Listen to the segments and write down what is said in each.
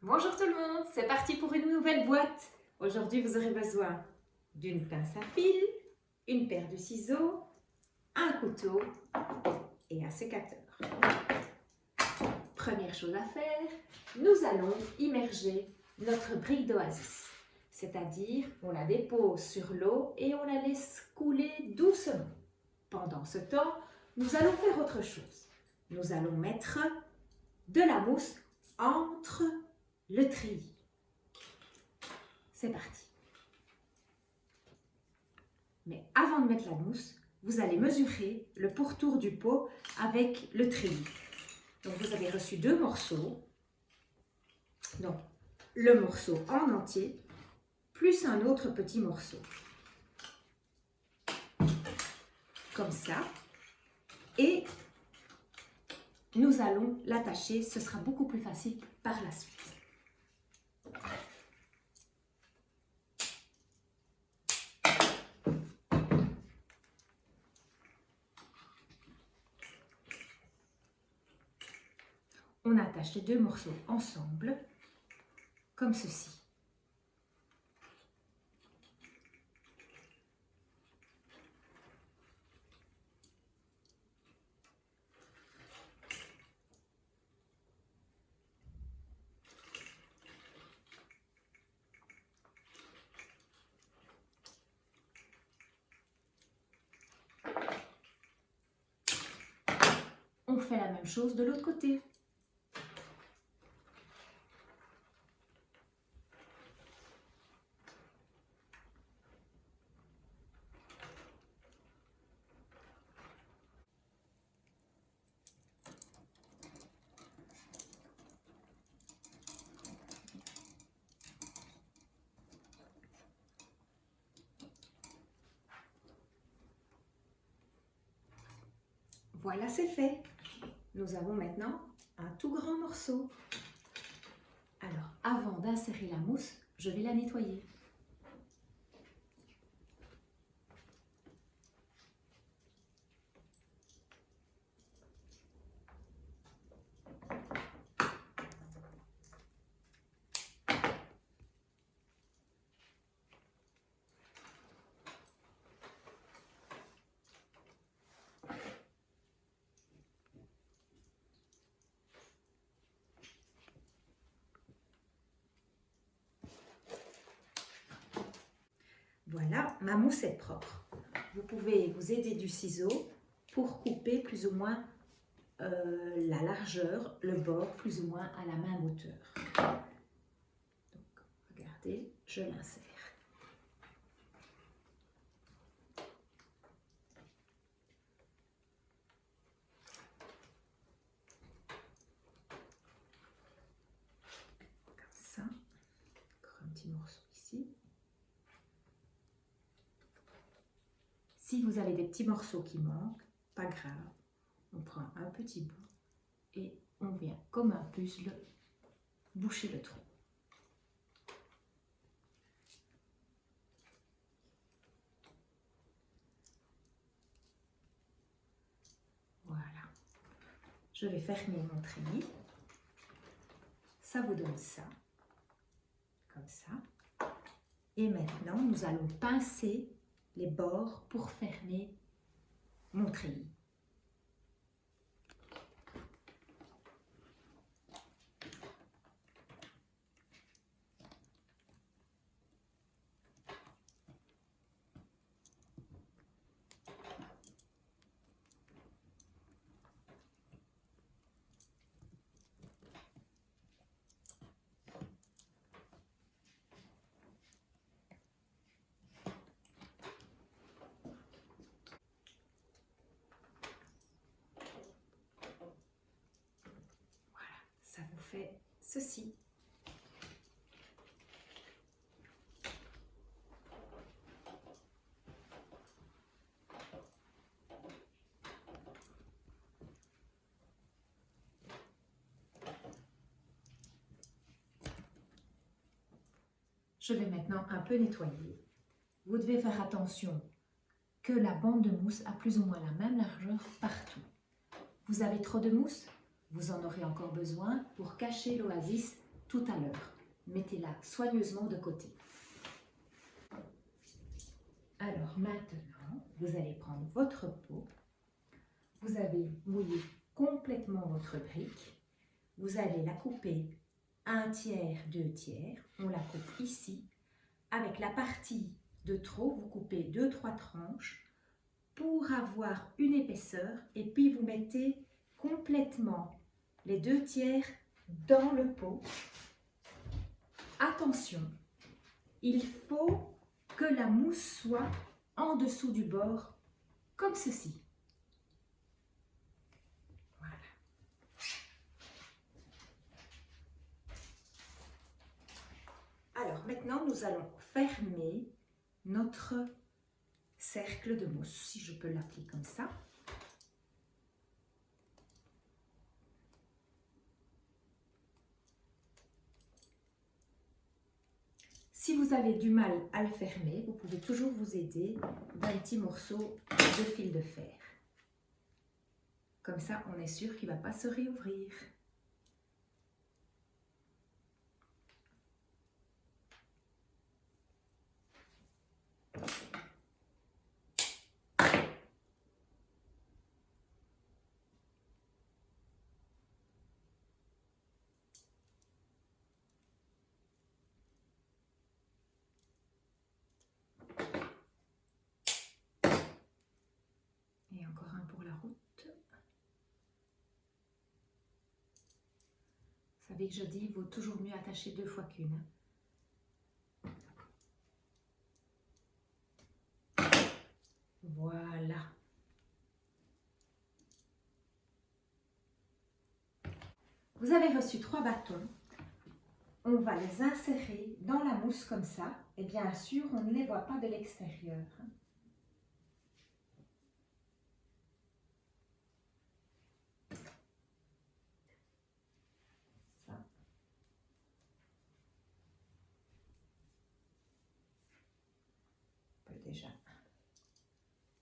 Bonjour tout le monde, c'est parti pour une nouvelle boîte. Aujourd'hui, vous aurez besoin d'une pince à fil, une paire de ciseaux, un couteau et un sécateur. Première chose à faire, nous allons immerger notre brique d'oasis. C'est-à-dire, on la dépose sur l'eau et on la laisse couler doucement. Pendant ce temps, nous allons faire autre chose. Nous allons mettre de la mousse entre le treillis. C'est parti. Mais avant de mettre la mousse, vous allez mesurer le pourtour du pot avec le treillis. Donc vous avez reçu 2 morceaux. Donc le morceau en entier, plus un autre petit morceau. Comme ça. Et nous allons l'attacher, ce sera beaucoup plus facile par la suite. On attache les 2 morceaux ensemble, comme ceci. On fait la même chose de l'autre côté. Voilà, c'est fait. Nous avons maintenant un tout grand morceau. Alors, avant d'insérer la mousse, je vais la nettoyer. Voilà, ma mousse est propre. Vous pouvez vous aider du ciseau pour couper plus ou moins la largeur, le bord plus ou moins à la même hauteur. Donc, regardez, je l'insère. Comme ça, encore un petit morceau ici. Si vous avez des petits morceaux qui manquent, pas grave, on prend un petit bout et on vient comme un puzzle boucher le trou. Voilà. Je vais fermer mon treillis. Ça vous donne ça, comme ça. Et maintenant, nous allons pincer les bords pour fermer mon treillis. Ça vous fait ceci. Je vais maintenant un peu nettoyer. Vous devez faire attention que la bande de mousse a plus ou moins la même largeur partout. Vous avez trop de mousse? Vous en aurez encore besoin pour cacher l'oasis tout à l'heure. Mettez-la soigneusement de côté. Alors maintenant, vous allez prendre votre pot. Vous avez mouillé complètement votre brique. Vous allez la couper 1/3, 2/3. On la coupe ici. Avec la partie de trop, vous coupez 2-3 tranches pour avoir une épaisseur. Et puis vous mettez complètement les 2/3 dans le pot. Attention, il faut que la mousse soit en dessous du bord, comme ceci. Voilà. Alors maintenant, nous allons fermer notre cercle de mousse, si je peux l'appeler comme ça. Si vous avez du mal à le fermer, vous pouvez toujours vous aider d'un petit morceau de fil de fer. Comme ça, on est sûr qu'il ne va pas se réouvrir. Et encore un pour la route. Vous savez que je dis, il vaut toujours mieux attacher 2 fois qu'une. Voilà. Vous avez reçu 3 bâtons. On va les insérer dans la mousse comme ça. Et bien sûr, on ne les voit pas de l'extérieur. Ça. On peut déjà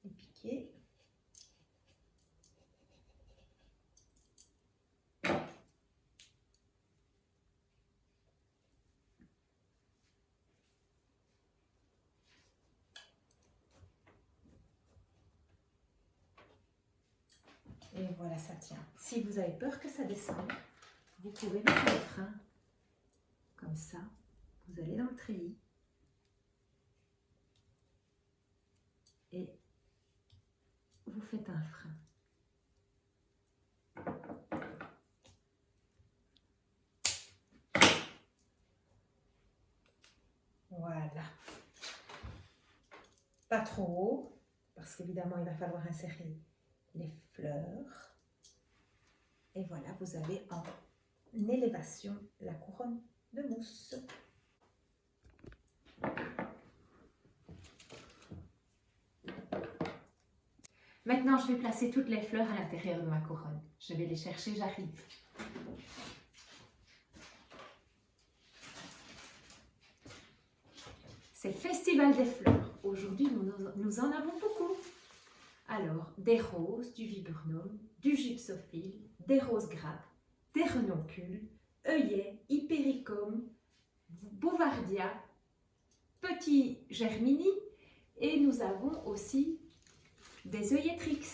les piquer. Et voilà, ça tient. Si vous avez peur que ça descende, vous pouvez mettre le frein comme ça. Vous allez dans le treillis et vous faites un frein. Voilà. Pas trop haut, parce qu'évidemment, il va falloir insérer les fleurs. Et voilà, vous avez en élévation la couronne de mousse. Maintenant, je vais placer toutes les fleurs à l'intérieur de ma couronne. Je vais les chercher, j'arrive. C'est le festival des fleurs. Aujourd'hui, nous en avons beaucoup. Alors, des roses, du viburnum, du gypsophile, des roses grappes, des renoncules, œillets, hypericum, bouvardia, petit germini et nous avons aussi des œilletrix.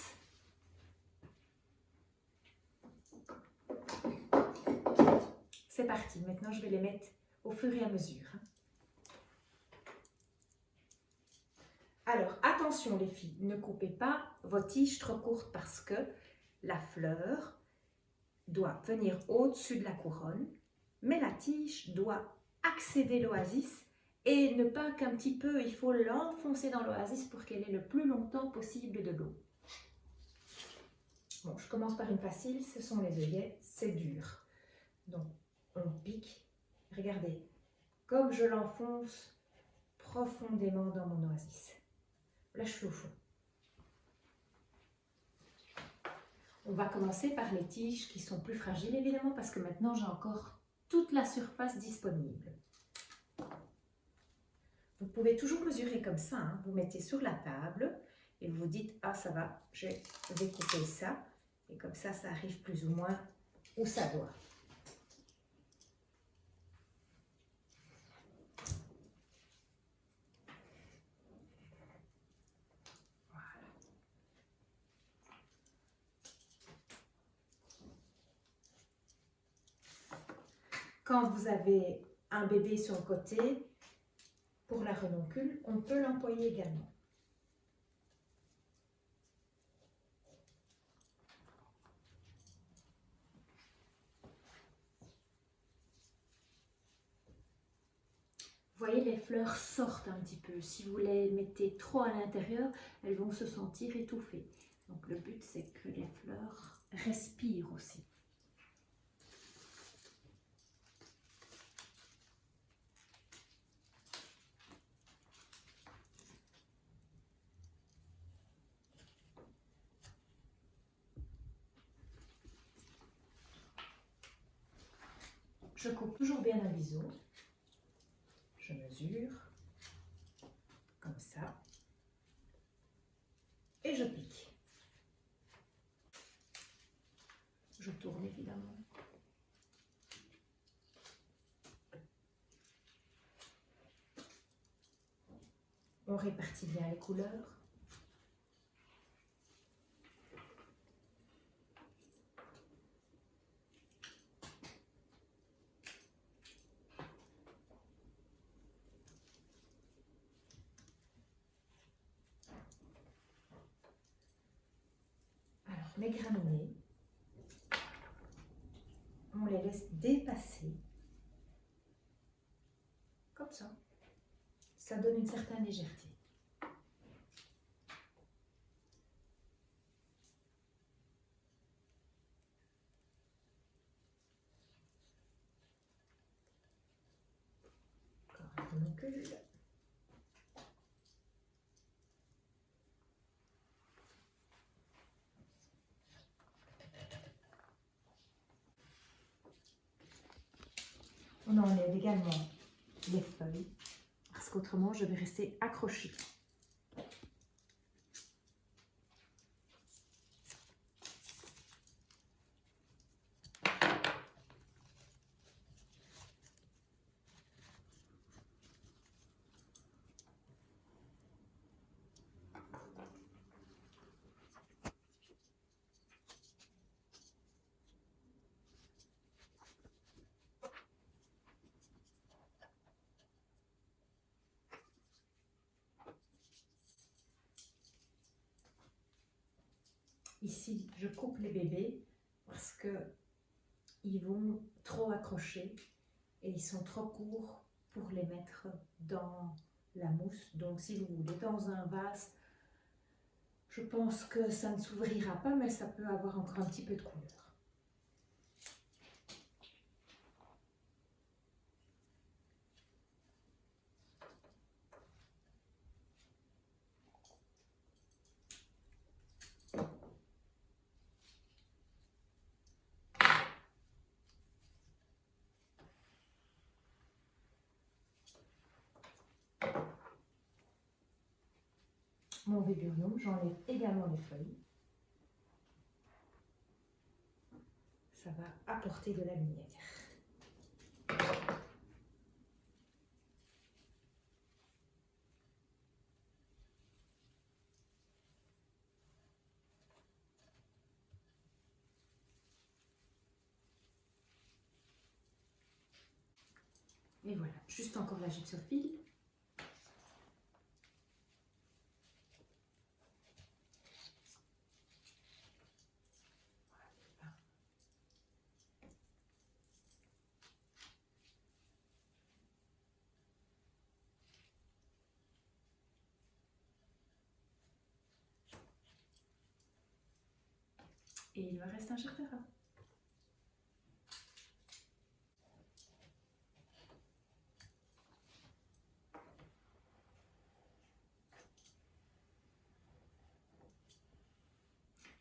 C'est parti, maintenant je vais les mettre au fur et à mesure. Alors, attention les filles, ne coupez pas vos tiges trop courtes parce que la fleur doit venir au-dessus de la couronne, mais la tige doit accéder l'oasis et ne pas qu'un petit peu, il faut l'enfoncer dans l'oasis pour qu'elle ait le plus longtemps possible de l'eau. Bon, je commence par une facile, ce sont les œillets, c'est dur. Donc, on pique, regardez, comme je l'enfonce profondément dans mon oasis. Lâche-le au fond. On va commencer par les tiges qui sont plus fragiles évidemment parce que maintenant j'ai encore toute la surface disponible. Vous pouvez toujours mesurer comme ça, hein. Vous mettez sur la table et vous vous dites « Ah ça va, je vais couper ça » et comme ça, ça arrive plus ou moins où ça doit. Quand vous avez un bébé sur le côté, pour la renoncule, on peut l'employer également. Vous voyez, les fleurs sortent un petit peu. Si vous les mettez trop à l'intérieur, elles vont se sentir étouffées. Donc le but, c'est que les fleurs respirent aussi. Je coupe toujours bien un biseau. Je mesure, comme ça, et je pique. Je tourne évidemment. On répartit bien les couleurs. Alors, les graminées, on les laisse dépasser, comme ça. Ça donne une certaine légèreté. Encore un monocule. On enlève également les feuilles, parce qu'autrement je vais rester accrochée. Ici, je coupe les bébés parce que ils vont trop accrocher et ils sont trop courts pour les mettre dans la mousse. Donc, si vous voulez, dans un vase, je pense que ça ne s'ouvrira pas, mais ça peut avoir encore un petit peu de couleur. Mon viburnum, j'enlève également les feuilles. Ça va apporter de la lumière. Et voilà, juste encore la gypsophile. Et il me reste un chartera.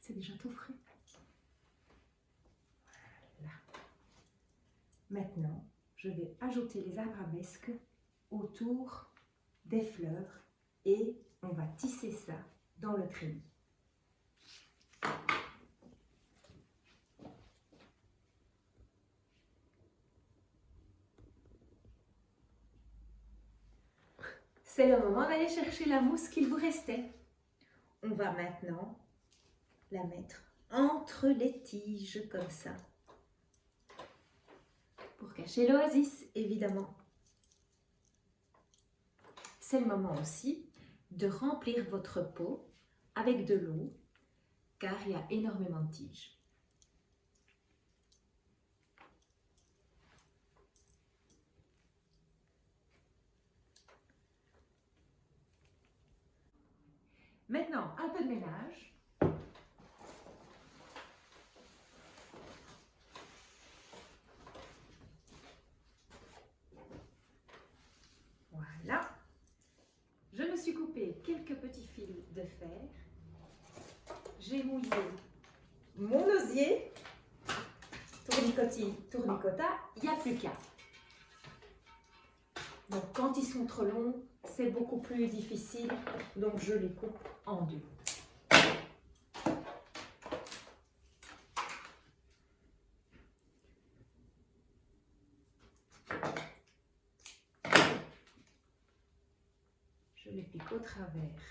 C'est déjà tout frais. Voilà. Maintenant, je vais ajouter les arabesques autour des fleurs et on va tisser ça dans le treillis. C'est le moment d'aller chercher la mousse qu'il vous restait. On va maintenant la mettre entre les tiges comme ça pour cacher l'oasis, évidemment. C'est le moment aussi de remplir votre pot avec de l'eau, car il y a énormément de tiges. Maintenant, un peu de ménage. Voilà. Je me suis coupé quelques petits fils de fer. J'ai mouillé mon osier. Tournicoti, tournicota, il n'y a plus qu'à. Donc quand ils sont trop longs, c'est beaucoup plus difficile. Donc je les coupe en deux. Je les pique au travers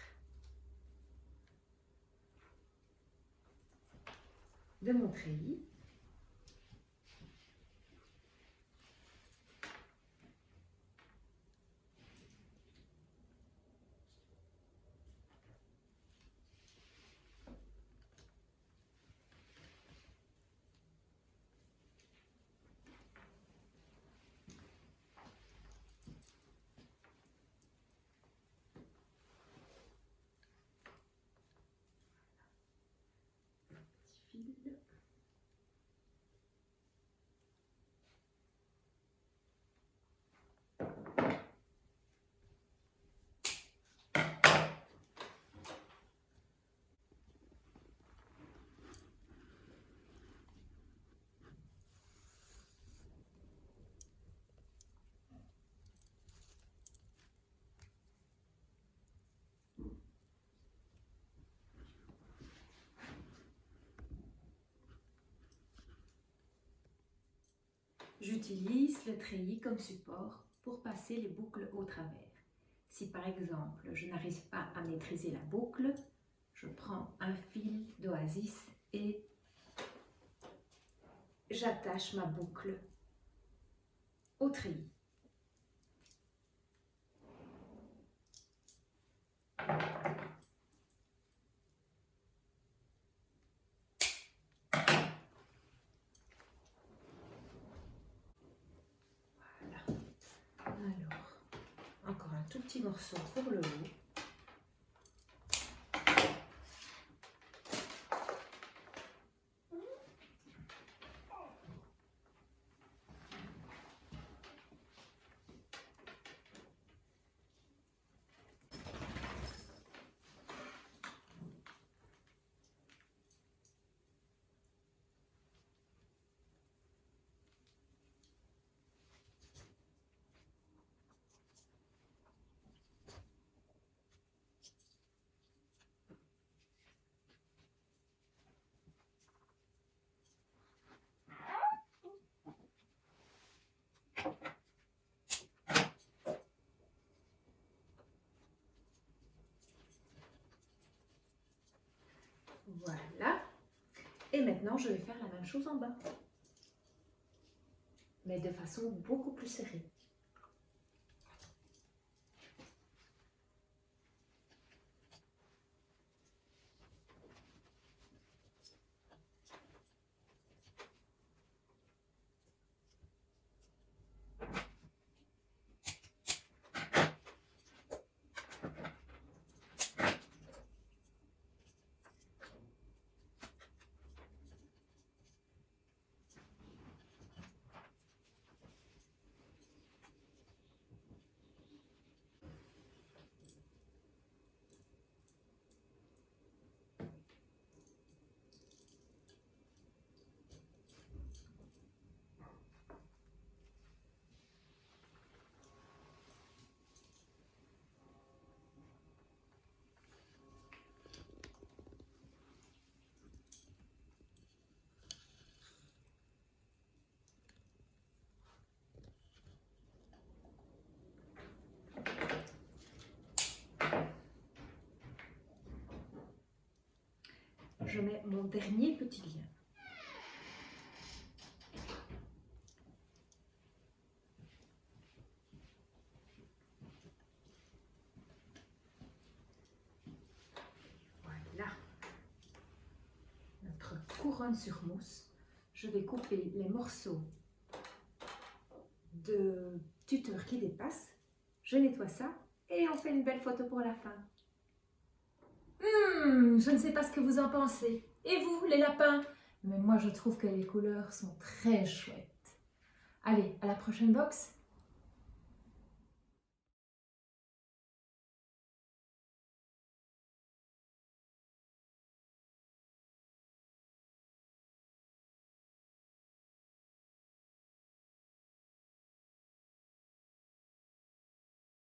de mon treillis. Petit fil. J'utilise le treillis comme support pour passer les boucles au travers. Si par exemple je n'arrive pas à maîtriser la boucle, je prends un fil d'oasis et j'attache ma boucle au treillis. Alors, encore un tout petit morceau pour le haut. Voilà. Et maintenant, je vais faire la même chose en bas, mais de façon beaucoup plus serrée. Je mets mon dernier petit lien. couronne sur mousse. Je vais couper les morceaux de tuteur qui dépassent. Je nettoie ça et on fait une belle photo pour la fin. Je ne sais pas ce que vous en pensez. Et vous, les lapins? Mais moi, je trouve que les couleurs sont très chouettes. Allez, à la prochaine box!